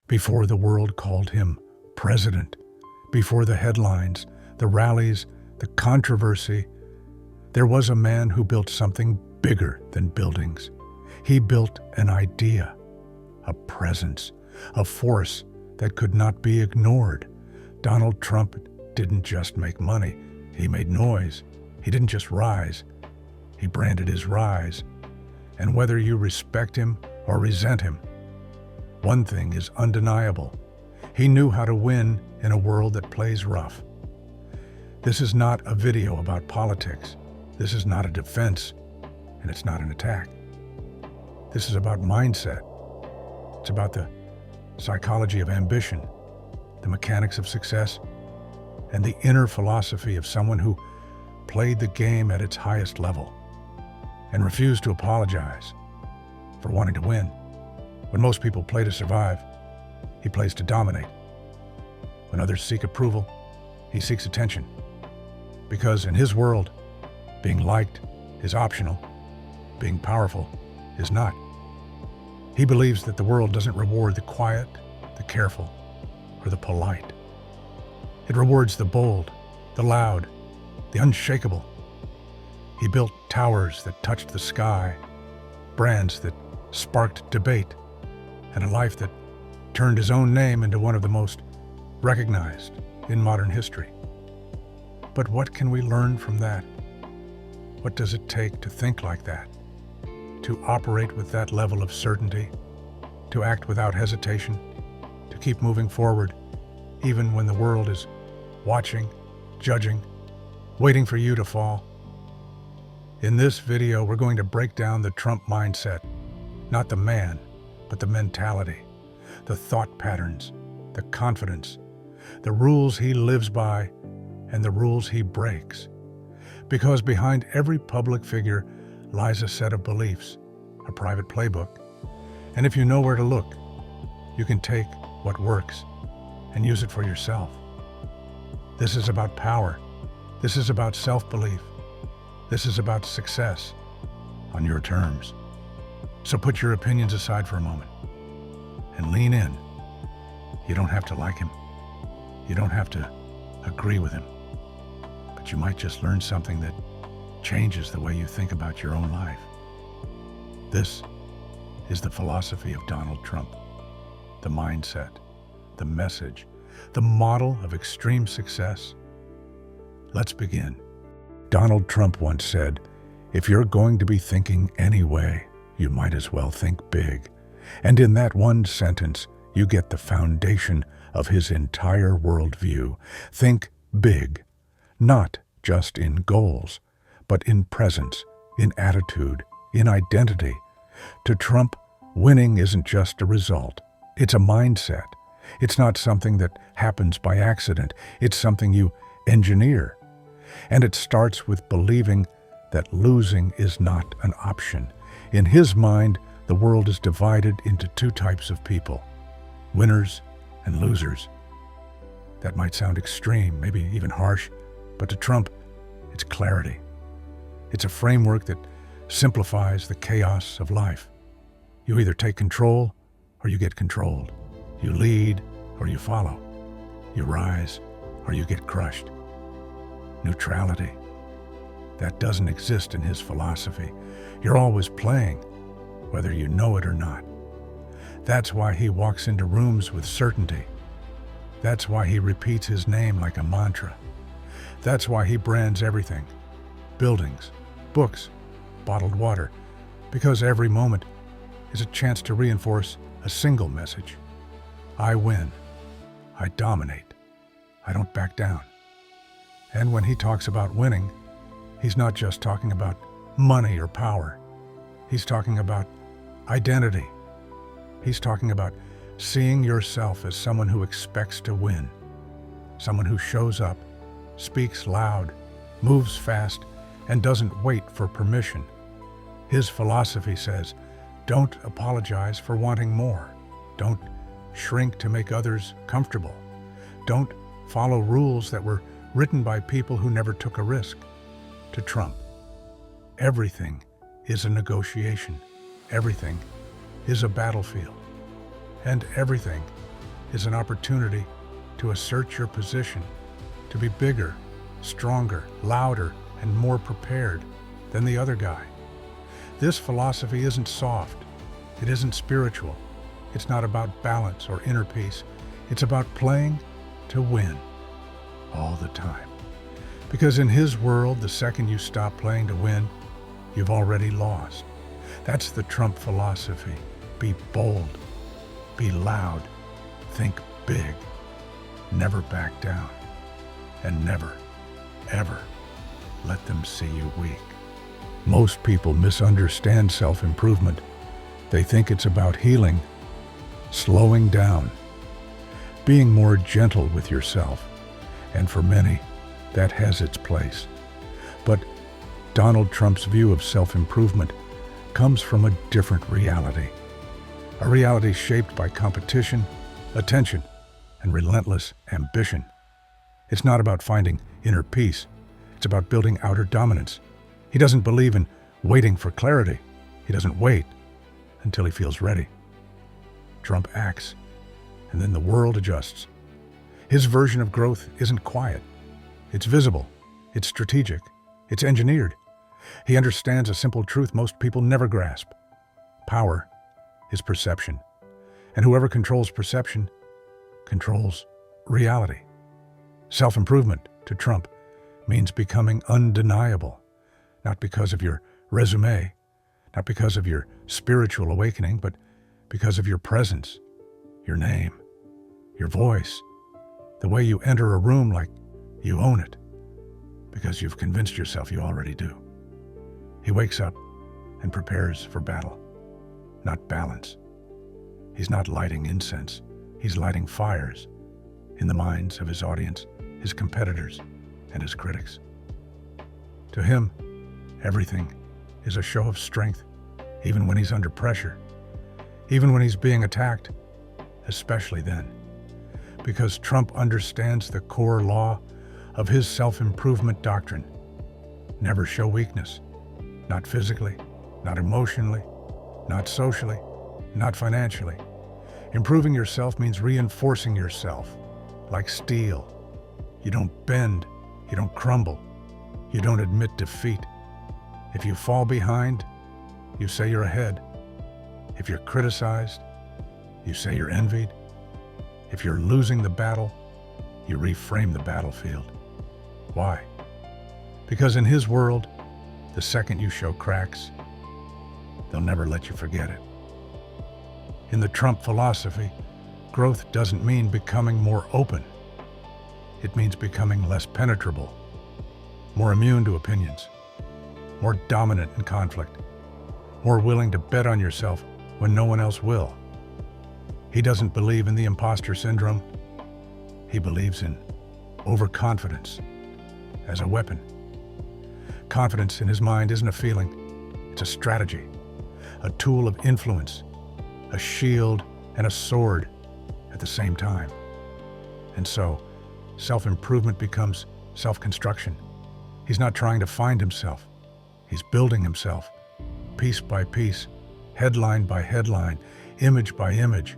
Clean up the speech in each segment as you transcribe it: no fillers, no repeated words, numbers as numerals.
before the world called him president, before the headlines, the rallies, the controversy, there was a man who built something bigger than buildings. He built an idea, a presence, a force that could not be ignored. Donald Trump didn't just make money, he made noise. He didn't just rise, he branded his rise. And whether you respect him or resent him, one thing is undeniable. He knew how to win in a world that plays rough. This is not a video about politics. This is not a defense, and it's not an attack. This is about mindset. It's about the psychology of ambition, the mechanics of success, and the inner philosophy of someone who played the game at its highest level and refused to apologize for wanting to win. When most people play to survive, he plays to dominate. When others seek approval, he seeks attention. Because in his world, being liked is optional, being powerful is not. He believes that the world doesn't reward the quiet, the careful, or the polite. It rewards the bold, the loud, the unshakable. He built towers that touched the sky, brands that sparked debate, and a life that turned his own name into one of the most recognized in modern history. But what can we learn from that? What does it take to think like that? To operate with that level of certainty? To act without hesitation? To keep moving forward, even when the world is watching, judging, waiting for you to fall? In this video, we're going to break down the Trump mindset. Not the man, but the mentality, the thought patterns, the confidence, the rules he lives by, and the rules he breaks. Because behind every public figure lies a set of beliefs, a private playbook. And if you know where to look, you can take what works and use it for yourself. This is about power. This is about self-belief. This is about success on your terms. So put your opinions aside for a moment and lean in. You don't have to like him. You don't have to agree with him. But you might just learn something that changes the way you think about your own life. This is the philosophy of Donald Trump, the mindset, the message, the model of extreme success. Let's begin. Donald Trump once said, "If you're going to be thinking any way, you might as well think big." And in that one sentence, you get the foundation of his entire worldview. Think big, not just in goals, but in presence, in attitude, in identity. To Trump, winning isn't just a result. It's a mindset. It's not something that happens by accident. It's something you engineer. And it starts with believing that losing is not an option. In his mind, the world is divided into two types of people, winners and losers. That might sound extreme, maybe even harsh, but to Trump, it's clarity. It's a framework that simplifies the chaos of life. You either take control or you get controlled. You lead or you follow. You rise or you get crushed. Neutrality. That doesn't exist in his philosophy. You're always playing, whether you know it or not. That's why he walks into rooms with certainty. That's why he repeats his name like a mantra. That's why he brands everything. Buildings, books, bottled water. Because every moment is a chance to reinforce a single message. I win. I dominate. I don't back down. And when he talks about winning, he's not just talking about money or power. He's talking about identity. He's talking about seeing yourself as someone who expects to win, someone who shows up, speaks loud, moves fast, and doesn't wait for permission. His philosophy says, don't apologize for wanting more. Don't shrink to make others comfortable. Don't follow rules that were written by people who never took a risk. To Trump, everything is a negotiation. Everything is a battlefield. And everything is an opportunity to assert your position, to be bigger, stronger, louder, and more prepared than the other guy. This philosophy isn't soft. It isn't spiritual. It's not about balance or inner peace. It's about playing to win all the time. Because in his world, the second you stop playing to win, you've already lost. That's the Trump philosophy. Be bold. Be loud. Think big. Never back down. And never, ever let them see you weak. Most people misunderstand self-improvement. They think it's about healing, slowing down, being more gentle with yourself. And for many, that has its place. But Donald Trump's view of self-improvement comes from a different reality. A reality shaped by competition, attention, and relentless ambition. It's not about finding inner peace. It's about building outer dominance. He doesn't believe in waiting for clarity. He doesn't wait until he feels ready. Trump acts, and then the world adjusts. His version of growth isn't quiet. It's visible. It's strategic. It's engineered. He understands a simple truth most people never grasp. Power is perception. And whoever controls perception controls reality. Self-improvement to Trump means becoming undeniable, not because of your resume, not because of your spiritual awakening, but because of your presence, your name, your voice, the way you enter a room like you own it, because you've convinced yourself you already do. He wakes up and prepares for battle, not balance. He's not lighting incense. He's lighting fires in the minds of his audience, his competitors, and his critics. To him, everything is a show of strength, even when he's under pressure, even when he's being attacked, especially then. Because Trump understands the core law of his self-improvement doctrine. Never show weakness, not physically, not emotionally, not socially, not financially. Improving yourself means reinforcing yourself, like steel. You don't bend, you don't crumble, you don't admit defeat. If you fall behind, you say you're ahead. If you're criticized, you say you're envied. If you're losing the battle, you reframe the battlefield. Why? Because in his world, the second you show cracks, they'll never let you forget it. In the Trump philosophy, growth doesn't mean becoming more open. It means becoming less penetrable, more immune to opinions, more dominant in conflict, more willing to bet on yourself when no one else will. He doesn't believe in the imposter syndrome. He believes in overconfidence as a weapon. Confidence in his mind isn't a feeling, it's a strategy, a tool of influence, a shield and a sword at the same time. And so, self-improvement becomes self-construction. He's not trying to find himself. He's building himself, piece by piece, headline by headline, image by image.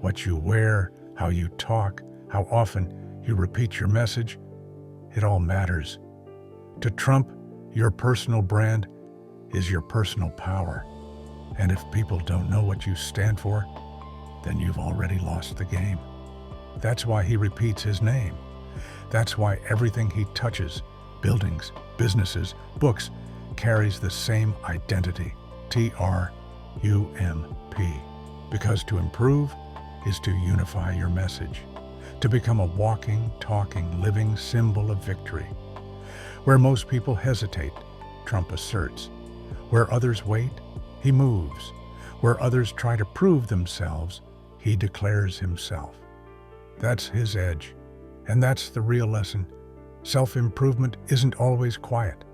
What you wear, how you talk, how often you repeat your message, it all matters. To Trump, your personal brand is your personal power. And if people don't know what you stand for, then you've already lost the game. That's why he repeats his name. That's why everything he touches, buildings, businesses, books, carries the same identity, Trump. Because to improve is to unify your message, to become a walking, talking, living symbol of victory. Where most people hesitate, Trump asserts. Where others wait, he moves. Where others try to prove themselves, he declares himself. That's his edge, and that's the real lesson. Self-improvement isn't always quiet.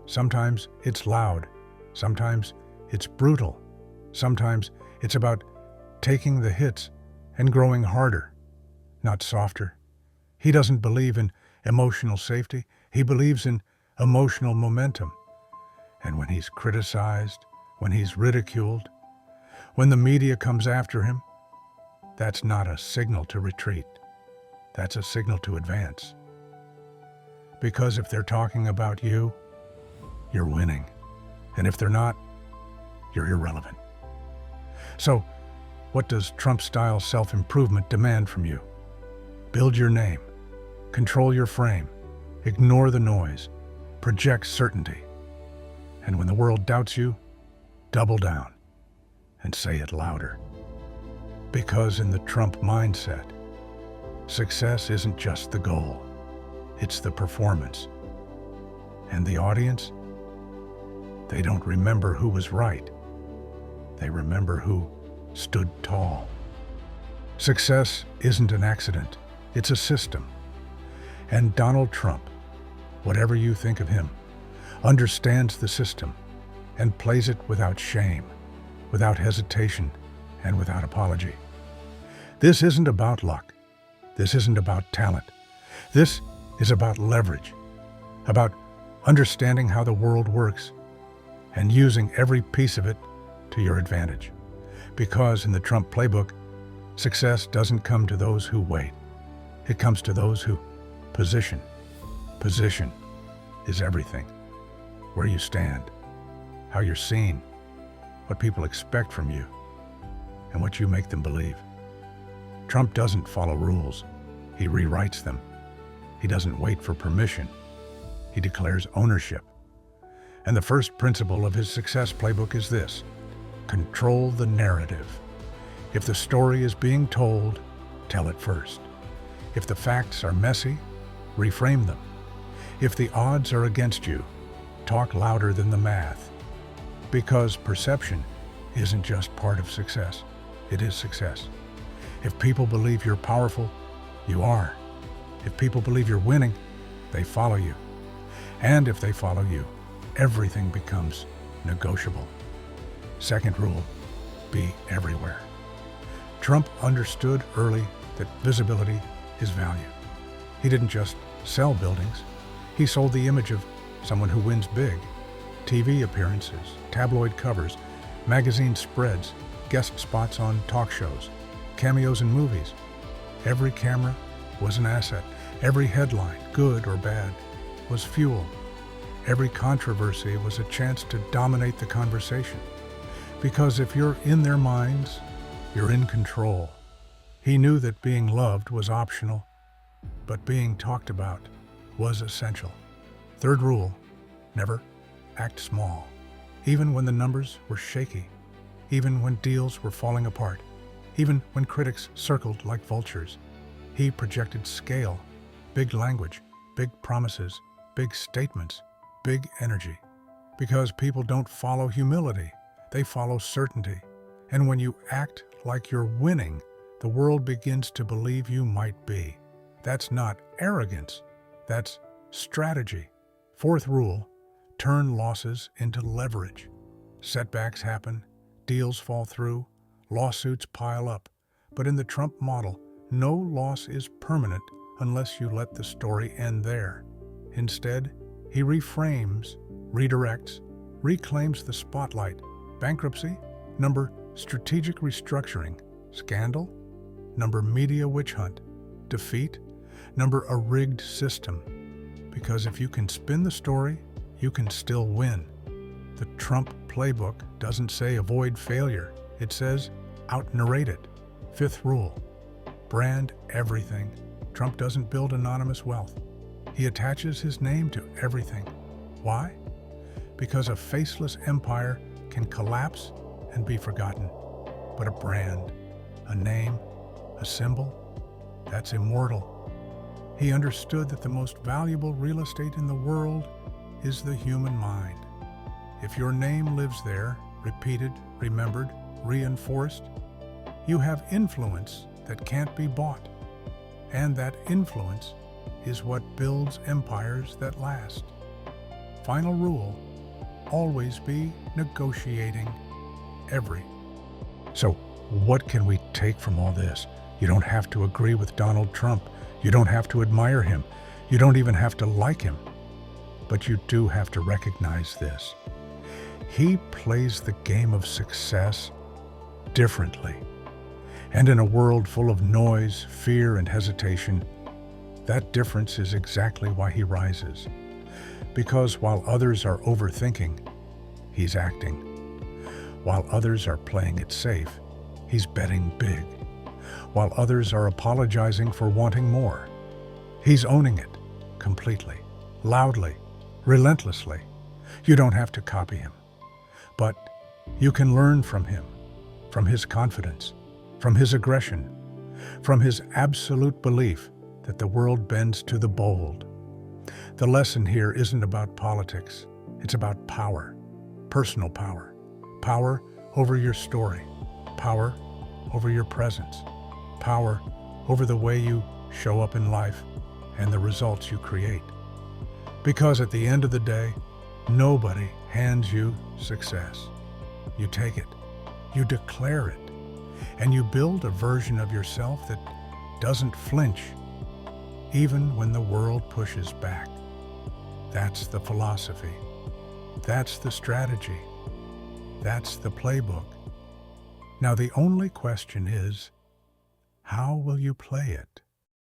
Sometimes it's loud. Sometimes it's brutal. Sometimes it's about taking the hits and growing harder, not softer. He doesn't believe in emotional safety. He believes in emotional momentum. And when he's criticized, when he's ridiculed, when the media comes after him, that's not a signal to retreat. That's a signal to advance. Because if they're talking about you, you're winning. And if they're not, you're irrelevant. So, what does Trump-style self-improvement demand from you? Build your name. Control your frame. Ignore the noise. Project certainty. And when the world doubts you, double down and say it louder. Because in the Trump mindset, success isn't just the goal, it's the performance. And the audience, they don't remember who was right. They remember who stood tall. Success isn't an accident, it's a system. And Donald Trump, whatever you think of him, understands the system and plays it without shame, without hesitation, and without apology. This isn't about luck. This isn't about talent. This is about leverage, about understanding how the world works and using every piece of it to your advantage. Because in the Trump playbook, success doesn't come to those who wait. It comes to those who position. Position is everything. Where you stand, how you're seen, what people expect from you, and what you make them believe. Trump doesn't follow rules. He rewrites them. He doesn't wait for permission. He declares ownership. And the first principle of his success playbook is this: control the narrative. If the story is being told, tell it first. If the facts are messy, reframe them. If the odds are against you, talk louder than the math. Because perception isn't just part of success, it is success. If people believe you're powerful, you are. If people believe you're winning, they follow you. And if they follow you, everything becomes negotiable. Second rule, be everywhere. Trump understood early that visibility is value. He didn't just sell buildings. He sold the image of someone who wins big. TV appearances, tabloid covers, magazine spreads, guest spots on talk shows, cameos in movies. Every camera was an asset. Every headline, good or bad, was fuel. Every controversy was a chance to dominate the conversation. Because if you're in their minds, you're in control. He knew that being loved was optional, but being talked about was essential. Third rule, never act small. Even when the numbers were shaky, even when deals were falling apart, even when critics circled like vultures, he projected scale, big language, big promises, big statements, big energy. Because people don't follow humility, they follow certainty. And when you act like you're winning, the world begins to believe you might be. That's not arrogance, that's strategy. Fourth rule, turn losses into leverage. Setbacks happen, deals fall through, lawsuits pile up. But in the Trump model, no loss is permanent unless you let the story end there. Instead, he reframes, redirects, reclaims the spotlight. Bankruptcy, number strategic restructuring. Scandal, number media witch hunt. Defeat, number a rigged system. Because if you can spin the story, you can still win. The Trump playbook doesn't say avoid failure. It says out-narrate it. Fifth rule, brand everything. Trump doesn't build anonymous wealth. He attaches his name to everything. Why? Because a faceless empire can collapse and be forgotten. But a brand, a name, a symbol, that's immortal. He understood that the most valuable real estate in the world is the human mind. If your name lives there, repeated, remembered, reinforced, you have influence that can't be bought. And that influence is what builds empires that last. Final rule, always be negotiating every. So what can we take from all this? You don't have to agree with Donald Trump. You don't have to admire him. You don't even have to like him. But you do have to recognize this. He plays the game of success differently. And in a world full of noise, fear, and hesitation, that difference is exactly why he rises. Because while others are overthinking, he's acting. While others are playing it safe, he's betting big. While others are apologizing for wanting more, he's owning it completely, loudly, relentlessly. You don't have to copy him, but you can learn from him, from his confidence, from his aggression, from his absolute belief that the world bends to the bold. The lesson here isn't about politics. It's about power, personal power. Power over your story, power over your presence, power over the way you show up in life and the results you create. Because at the end of the day, nobody hands you success. You take it, you declare it, and you build a version of yourself that doesn't flinch, even when the world pushes back. That's the philosophy. That's the strategy. That's the playbook. Now, the only question is, how will you play it?